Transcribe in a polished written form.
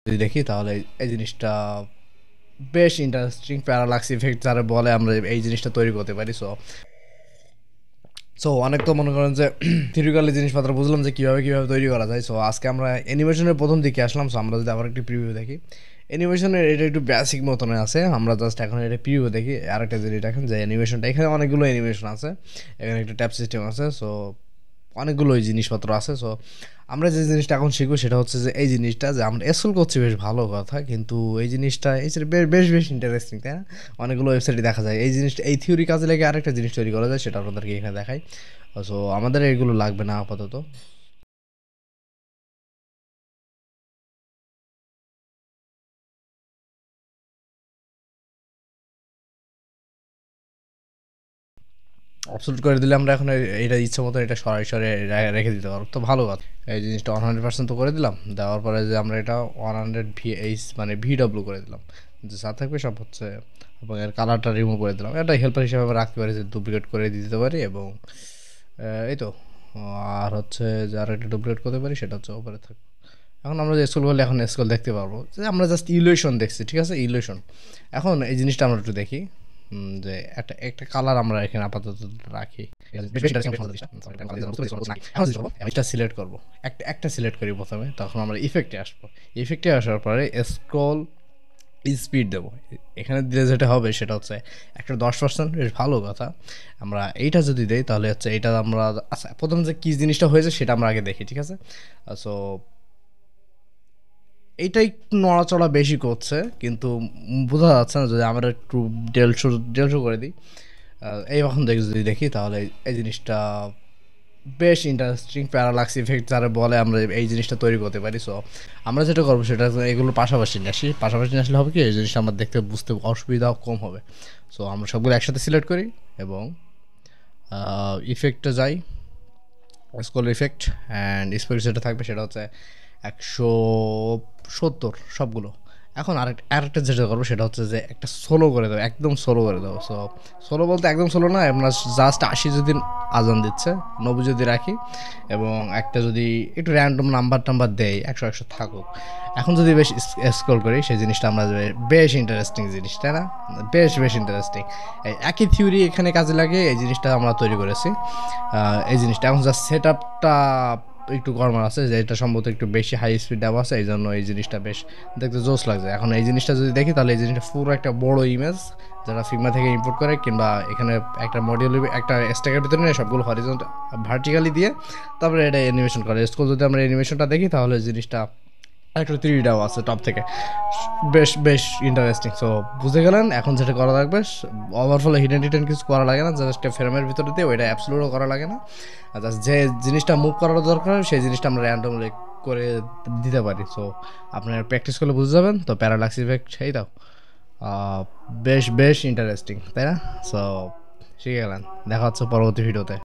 যদি দেখি তাহলে এই জিনিসটা বেশ ইন্টারেস্টিং, প্যারালাক্স ইফেক্ট যারা বলে আমরা এই জিনিসটা তৈরি করতে পারি। সো সো অনেক তো মনে করেন যে থিওরিক্যালি জিনিসপত্র বুঝলাম যে কীভাবে তৈরি করা যায়। সো আজকে আমরা অ্যানিমেশনের প্রথম দিকে আসলাম। সো আমরা যদি আবার একটি প্রিভিউ দেখি, অ্যানিমেশনের এটা একটু বেসিক মতনে আছে। আমরা জাস্ট এখন এটা প্রিভিউ দেখি। আরেকটা জিনিস দেখেন যে অ্যানিমেশনটা, এখানে অনেকগুলো অ্যানিমেশন আছে, এখানে একটা ট্যাপ সিস্টেম আছে। সো অনেকগুলো জিনিসপত্র আছে। সো আমরা যে জিনিসটা এখন শিখবো সেটা হচ্ছে যে এই জিনিসটা যে আমরা স্কুল করছি বেশ ভালো কথা, কিন্তু এই জিনিসটা বেশ বেশ ইন্টারেস্টিং, তাই না? অনেকগুলো ওয়েবসাইটে দেখা যায় এই জিনিসটা, এই থিওরি কাজে লেগে আরেকটা জিনিস তৈরি করা যায়, সেটা আপনাদেরকে এখানে দেখাই। সো আমাদের এগুলো লাগবে না আপাতত। অবসলুট করে দিলে আমরা এখন এটা ইচ্ছা মতো এটা সরাসরি রেখে দিতে পারবো, তো ভালো কথা। এই জিনিসটা 100% তো করে দিলাম। দেওয়ার পরে যে আমরা এটা 100 VH মানে VW করে দিলাম, যে যা থাকবে সব হচ্ছে, এবং এর কালারটা রিমুভ করে দিলাম। এটা হেল্পার হিসেবে আমরা রাখতে পারি, যে ডুপ্লিকেট করে দিতে পারি। এবং এই তো। আর হচ্ছে যারা এটা ডুপ্লিকেট করতে পারি সেটা হচ্ছে ওপরে থাকবে। এখন আমরা যে স্কুল বলে এখন স্কুল দেখতে পারবো, যে আমরা জাস্ট ইলিউশন দেখছি, ঠিক আছে, ইলিউশন। এখন এই জিনিসটা আমরা একটু দেখি, যে একটা একটা কালার আমরা এখানে আপাতত রাখি। এটা সিলেক্ট করবো, একটা সিলেক্ট করি প্রথমে, তখন আমরা ইফেক্টে আসবো। ইফেক্টে আসার পরে স্ক্রল স্পিড দেবো। এখানে দিলে যেটা হবে সেটা হচ্ছে একটা 10%, বেশ ভালো কথা। আমরা এইটা যদি দেই তাহলে হচ্ছে এইটা আমরা, আচ্ছা প্রথম যে কী জিনিসটা হয়েছে সেটা আমরা আগে দেখি, ঠিক আছে। সো এইটা একটু নড়াচড়া বেশি করছে, কিন্তু বোঝা যাচ্ছে না। যদি আমরা একটু দেড়শো করে দিই, এই এখন যদি দেখি তাহলে এই জিনিসটা বেশ ইন্টারেস্টিং, প্যারালাক্স ইফেক্ট যারা বলে আমরা এই জিনিসটা তৈরি করতে পারি। সো আমরা যেটা করবো সেটা এগুলো পাশাপাশি নিয়ে আসি। পাশাপাশি নিয়ে আসলে হবে কি, এই জিনিসটা আমার দেখতে বুঝতে অসুবিধাও কম হবে। সো আমরা সবগুলো একসাথে সিলেক্ট করি এবং ইফেক্টে যাই, স্কোল ইফেক্ট অ্যান্ড স্পেস যেটা থাকবে সেটা হচ্ছে 170 সবগুলো। এখন আরেকটা যেটা করবো সেটা হচ্ছে যে একটা সোলো করে দেবো, একদম সোলো করে দেবো। সো সোলো বলতে একদম সোলো না, আমরা জাস্ট 80 যদি আজান দিচ্ছে, 90 যদি রাখি, এবং একটা যদি একটু র্যান্ডম নাম্বার দেয়, 100 থাকুক। এখন যদি বেশ স্ক্রল করি সেই জিনিসটা আমরা বেশ ইন্টারেস্টিং জিনিস, তাই না? বেশ ইন্টারেস্টিং। একই থিওরি এখানে কাজে লাগে, এই জিনিসটা আমরা তৈরি করেছি। এই জিনিসটা এখন জাস্ট সেট আপটা একটু গরমার আছে, যে এটা সম্ভবত একটু বেশি হাই স্পিড দেওয়া আছে, এই জন্য এই জিনিসটা বেশ দেখতে জোস লাগছে। এখন এই জিনিসটা যদি দেখি তাহলে এই জিনিসটা পুরো একটা বড় ইমেজ, যারা ফিগমা থেকে ইম্পোর্ট করে, কিংবা এখানে একটা মডিউল একটা স্ট্যাকের ভিতরে নিয়ে সবগুলো হরিজন্টাল ভার্টিক্যালি দিয়ে তারপরে এটা অ্যানিমেশন করে। স্কুল যদি আমরা অ্যানিমেশনটা দেখি তাহলে জিনিসটা একটা 3Dও আছে টপ থেকে, বেশ ইন্টারেস্টিং। সো বুঝে গেলেন এখন যেটা করা লাগবে, ওভারফলে হিডেন কিছু করা লাগে না, জাস্ট ফ্রেমের ভিতরে দিয়ে ওইটা অ্যাবসলিউটও করা লাগে না। জাস্ট যে জিনিসটা মুভ করার দরকার সেই জিনিসটা আমরা র্যান্ডমলি করে দিতে পারি। সো আপনার প্র্যাকটিস করলে বুঝে যাবেন। তো প্যারালাক্স ইফেক্ট সেই দাও, বেশ ইন্টারেস্টিং, তাই না? সো শিখে গেলেন। দেখা হচ্ছে পরবর্তী ভিডিওতে।